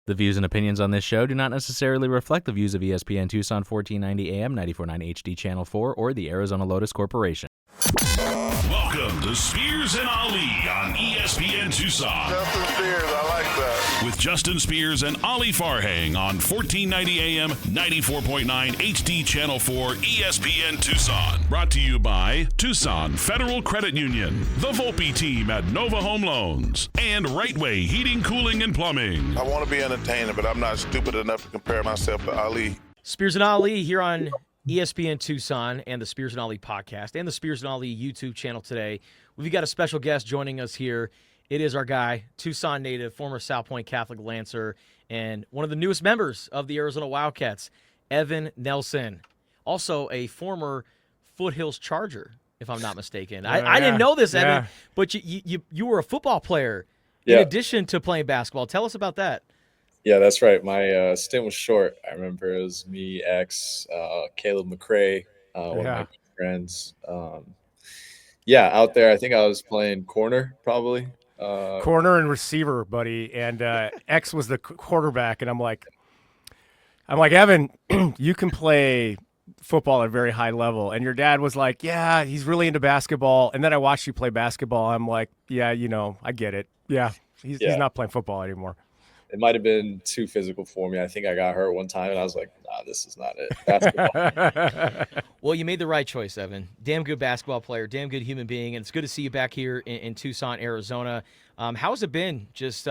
The views and opinions on this show do not necessarily reflect the views of ESPN Tucson 1490 AM, 94.9 HD Channel 4, or the Arizona Lotus Corporation. Welcome to Spears and Ali on ESPN Tucson. Justin Spears, I like that. With Justin Spears and Ali Farhang on 1490 AM, 94.9 HD Channel 4, ESPN Tucson. Brought to you by Tucson Federal Credit Union, the Volpe team at Nova Home Loans, and Rightway Heating, Cooling, and Plumbing. I want to be entertaining, but I'm not stupid enough to compare myself to Ali. Spears and Ali here on ESPN Tucson and the Spears and Ali podcast and the Spears and Ali YouTube channel today. We've got a special guest joining us here. It is our guy, Tucson native, former South Point Catholic Lancer, and one of the newest members of the Arizona Wildcats, Evan Nelson. Also a former Foothills Charger, if I'm not mistaken. I didn't know this, Evan, but you were a football player in addition to playing basketball. Tell us about that. Yeah, that's right. My stint was short. I remember it was me, Caleb McCray, one of my good friends. Out there, I think I was playing corner probably. Corner and receiver, buddy. And X was the quarterback. And I'm like, Evan, you can play football at a very high level. And your dad was like, yeah, he's really into basketball. And then I watched you play basketball. I'm like, yeah, I get it. Yeah, he's not playing football anymore. It might have been too physical for me. I think I got hurt one time, and I was like, nah, this is not it. Basketball. Well, you made the right choice, Evan. Damn good basketball player, damn good human being, and it's good to see you back here in Tucson, Arizona. How has it been just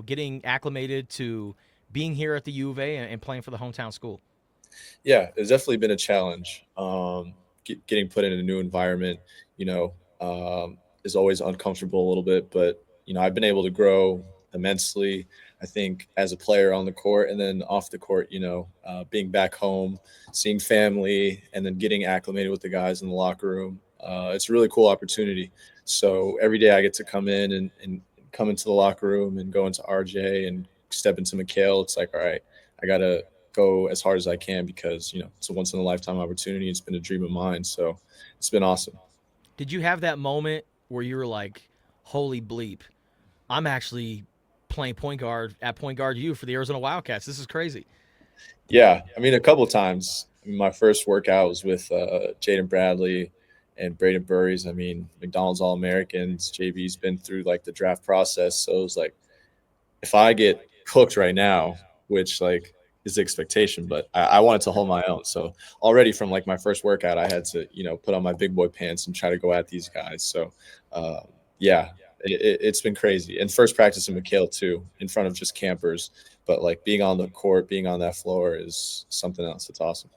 getting acclimated to being here at the U of A and playing for the hometown school? Yeah, it's definitely been a challenge. Getting put in a new environment, is always uncomfortable a little bit, but, I've been able to grow immensely, I think, as a player on the court, and then off the court, being back home, seeing family, and then getting acclimated with the guys in the locker room. It's a really cool opportunity. So every day I get to come in and come into the locker room and go into RJ and step into McHale. It's like, all right, I got to go as hard as I can because, it's a once in a lifetime opportunity. It's been a dream of mine. So it's been awesome. Did you have that moment where you were like, holy bleep, I'm actually playing point guard U for the Arizona Wildcats? This is crazy. Yeah, a couple of times. My first workout was with Jaden Bradley and Braden Burries. McDonald's All-Americans. JB's been through the draft process, so it was like, if I get cooked right now, which is the expectation, but I wanted to hold my own. So already from my first workout, I had to put on my big boy pants and try to go at these guys. So It's been crazy. And first practice in McHale too, in front of just campers. But being on the court, being on that floor is something else. It's awesome.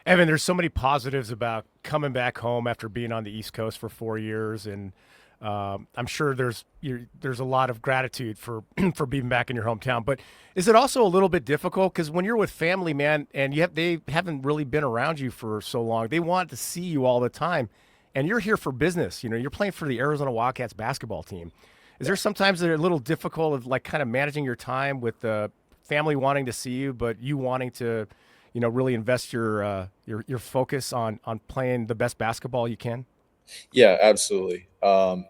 Evan, there's so many positives about coming back home after being on the East Coast for 4 years, and I'm sure there's a lot of gratitude for being back in your hometown. But is it also a little bit difficult because when you're with family, man, and they haven't really been around you for so long, they want to see you all the time. And you're here for business. You're playing for the Arizona Wildcats basketball team. Is there sometimes they're a little difficult of kind of managing your time with the family wanting to see you, but you wanting to, really invest your focus on playing the best basketball you can? Yeah, absolutely. And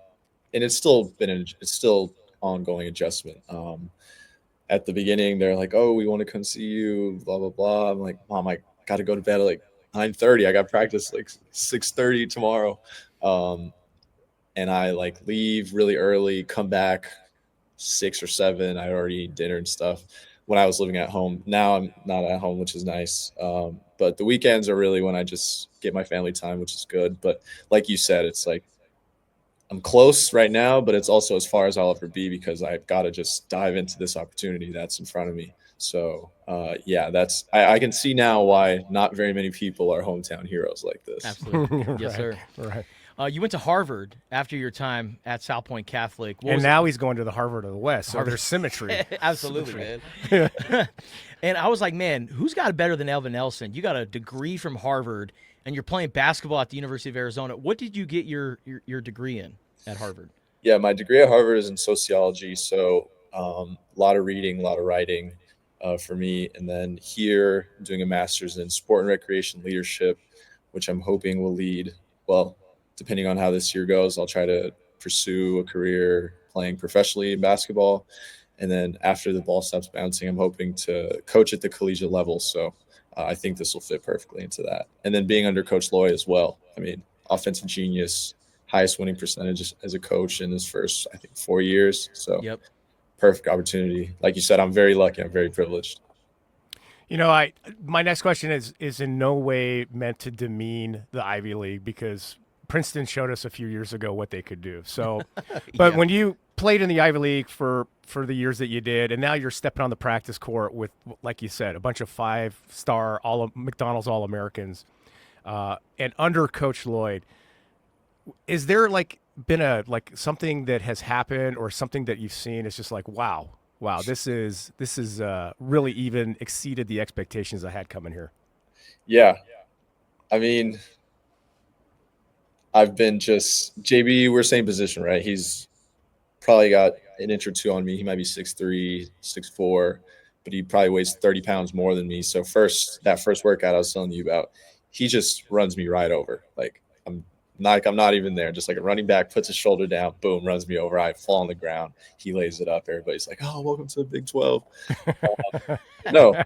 it's still ongoing adjustment. At the beginning, they're like, "Oh, we want to come see you," blah blah blah. I'm like, "Mom, I got to go to bed at 9:30. I got practice 6:30 tomorrow." And I leave really early, come back 6 or 7. I already eat dinner and stuff when I was living at home. Now I'm not at home, which is nice. But the weekends are really when I just get my family time, which is good. But like you said, it's I'm close right now, but it's also as far as I'll ever be because I've got to just dive into this opportunity that's in front of me. So, I can see now why not very many people are hometown heroes like this. Absolutely. Yes, sir. Right. You went to Harvard after your time at South Point Catholic. And now he's going to the Harvard of the West, so there's symmetry. Absolutely, man. And I was like, man, who's got it better than Evan Nelson? You got a degree from Harvard, and you're playing basketball at the University of Arizona. What did you get your degree in at Harvard? Yeah, my degree at Harvard is in sociology, so a lot of reading, a lot of writing. For me. And then here I'm doing a master's in sport and recreation leadership, which I'm hoping will lead, well, depending on how this year goes, I'll try to pursue a career playing professionally in basketball. And then after the ball stops bouncing, I'm hoping to coach at the collegiate level. So I think this will fit perfectly into that. And then being under Coach Loy as well. I mean, offensive genius, highest winning percentage as a coach in his first, I think, 4 years. So Yep. perfect opportunity. Like you said, I'm very lucky. I'm very privileged. My next question is in no way meant to demean the Ivy League, because Princeton showed us a few years ago what they could do. So, but when you played in the Ivy League for the years that you did, and now you're stepping on the practice court with, like you said, a bunch of 5-star McDonald's All-Americans, and under Coach Lloyd, is there been something that has happened or something that you've seen? It's just like, wow, this is really even exceeded the expectations I had coming here. Yeah. I mean, I've been JB, we're same position, right? He's probably got an inch or two on me. He might be 6'3", 6'4", but he probably weighs 30 pounds more than me. So that first workout I was telling you about, he just runs me right over. I'm not even there. Just like a running back, puts his shoulder down, boom, runs me over. I fall on the ground. He lays it up. Everybody's like, "Oh, welcome to the Big 12." No.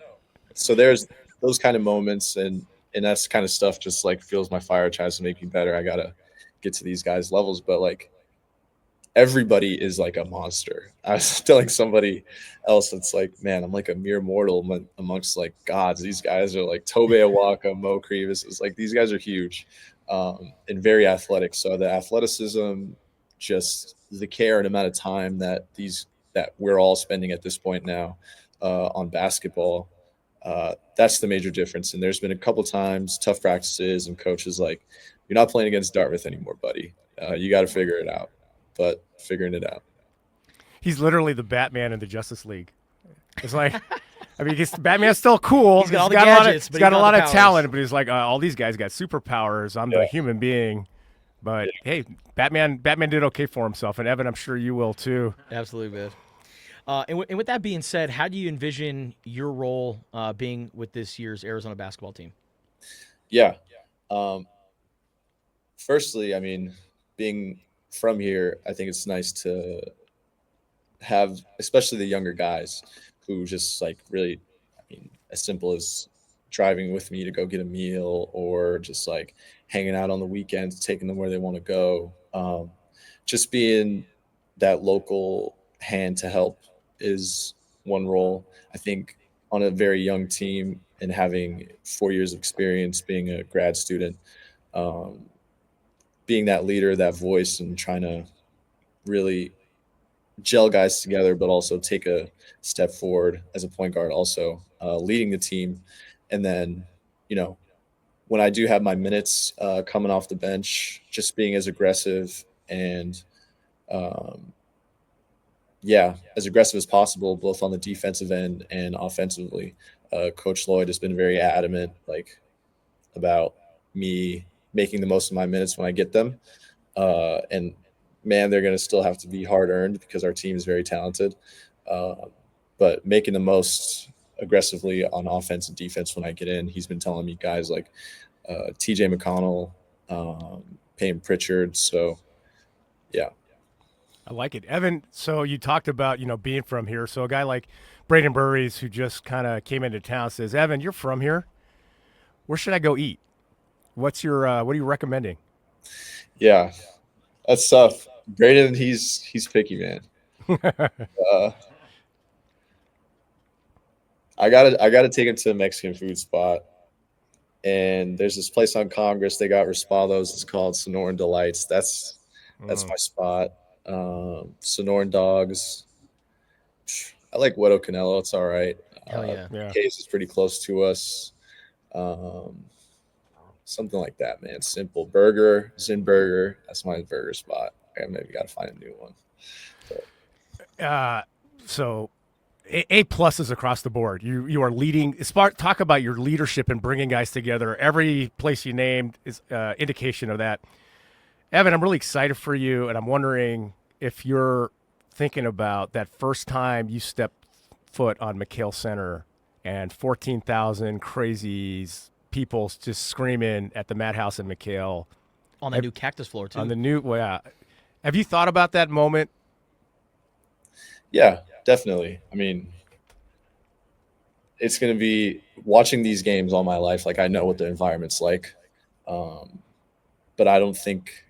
So there's those kind of moments, and that's kind of stuff just fuels my fire, tries to make me better. I got to get to these guys' levels, but everybody is like a monster. I was telling somebody else, it's man, I'm like a mere mortal amongst gods. These guys are like Tobe Awaka, Mo Crevis. It's these guys are huge. And very athletic. So the athleticism, just the care and amount of time that we're all spending at this point now on basketball, that's the major difference. And there's been a couple times, tough practices, and coaches you're not playing against Dartmouth anymore, buddy. You got to figure it out. But figuring it out. He's literally the Batman in the Justice League. It's Batman's still cool. He's got all the gadgets, he's got a lot of talent, but he's all these guys got superpowers. I'm the human being. But hey, Batman did okay for himself, and Evan, I'm sure you will too. Absolutely, man. And with that being said, how do you envision your role being with this year's Arizona basketball team? Yeah. Firstly, I mean, being from here, I think it's nice to have, especially the younger guys, who just really, I mean, as simple as driving with me to go get a meal, or just hanging out on the weekends, taking them where they want to go. Just being that local hand to help is one role. I think on a very young team and having 4 years of experience, being a grad student, being that leader, that voice, and trying to really gel guys together, but also take a step forward as a point guard, also leading the team. And then, when I do have my minutes coming off the bench, just being as aggressive and, as aggressive as possible, both on the defensive end and offensively. Coach Lloyd has been very adamant, about me making the most of my minutes when I get them. And man, they're going to still have to be hard earned because our team is very talented. But making the most aggressively on offense and defense when I get in. He's been telling me guys like TJ McConnell, Payne Pritchard. So, yeah. I like it. Evan, so you talked about, being from here. So a guy like Braden Burries, who just kind of came into town, says, Evan, you're from here. Where should I go eat? What are you recommending? Yeah, that's tough. Braden, he's picky, man. I gotta take him to a Mexican food spot. And there's this place on Congress. They got Raspados. It's called Sonoran Delights. That's my spot. Sonoran Dogs. I like Huevo Canelo. It's all right. Hell yeah. Hayes is pretty close to us. Something like that, man. Simple. Burger, Zin Burger. That's my burger spot. I maybe got to find a new one. So A pluses across the board. You are leading. Talk about your leadership and bringing guys together. Every place you named is indication of that. Evan, I'm really excited for you, and I'm wondering if you're thinking about that first time you stepped foot on McHale Center and 14,000 crazies, people just screaming at the Madhouse in McHale. On the new cactus floor, too. On the new, have you thought about that moment? Yeah. definitely. I mean, it's going to be watching these games all my life. Like, I know what the environment's like. But I don't think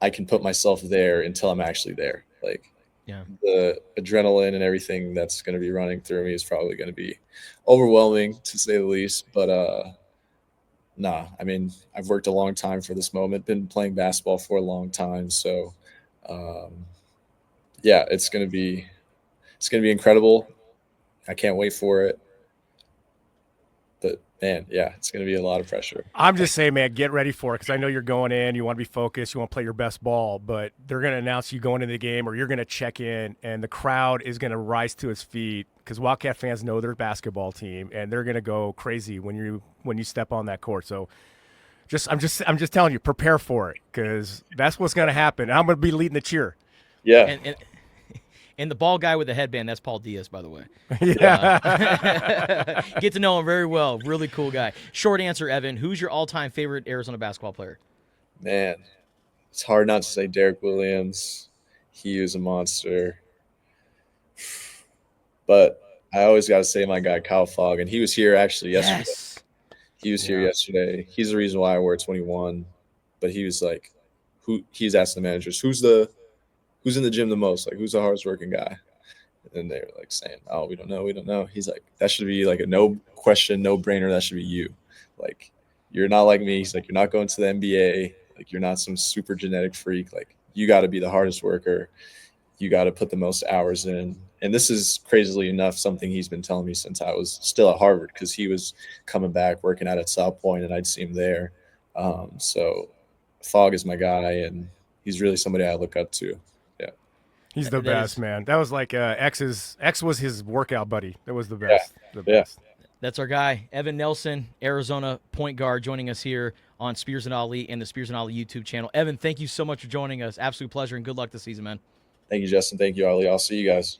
I can put myself there until I'm actually there. Like, Yeah. the adrenaline and everything that's going to be running through me is probably going to be overwhelming, to say the least. But nah, I mean, I've worked a long time for this moment, been playing basketball for a long time. So, yeah, it's going to be incredible. I can't wait for it. But man, yeah, it's going to be a lot of pressure. I'm just saying, man, get ready for it because I know you're going in. You want to be focused. You want to play your best ball, but they're going to announce you going into the game, or you're going to check in, and the crowd is going to rise to its feet because Wildcat fans know their basketball team, and they're going to go crazy when you step on that court. So, I'm just telling you, prepare for it because that's what's going to happen. I'm going to be leading the cheer. Yeah. And the ball guy with the headband, that's Paul Diaz, by the way. Yeah. Get to know him very well. Really cool guy. Short answer, Evan. Who's your all-time favorite Arizona basketball player? Man, it's hard not to say Derek Williams. He was a monster. But I always got to say my guy, Kyle Fogg, and he was here actually yesterday. Yes. He was here yesterday. He's the reason why I wear 21. But he was like, he's asking the managers, who's in the gym the most? Like, who's the hardest working guy? And they were like saying, oh, we don't know. He's like, that should be like a no question, no brainer. That should be you. Like, you're not like me. He's like, you're not going to the NBA. Like, you're not some super genetic freak. Like, you got to be the hardest worker. You got to put the most hours in. And this is crazily enough something he's been telling me since I was still at Harvard, because he was coming back working out at South Point and I'd see him there. So Fogg is my guy, and he's really somebody I look up to. Yeah. He's the best, man. That was like X was his workout buddy. That was the best. The best. That's our guy, Evan Nelson, Arizona point guard, joining us here on Spears and Ali and the Spears and Ali YouTube channel. Evan, thank you so much for joining us. Absolute pleasure and good luck this season, man. Thank you, Justin. Thank you, Ali. I'll see you guys.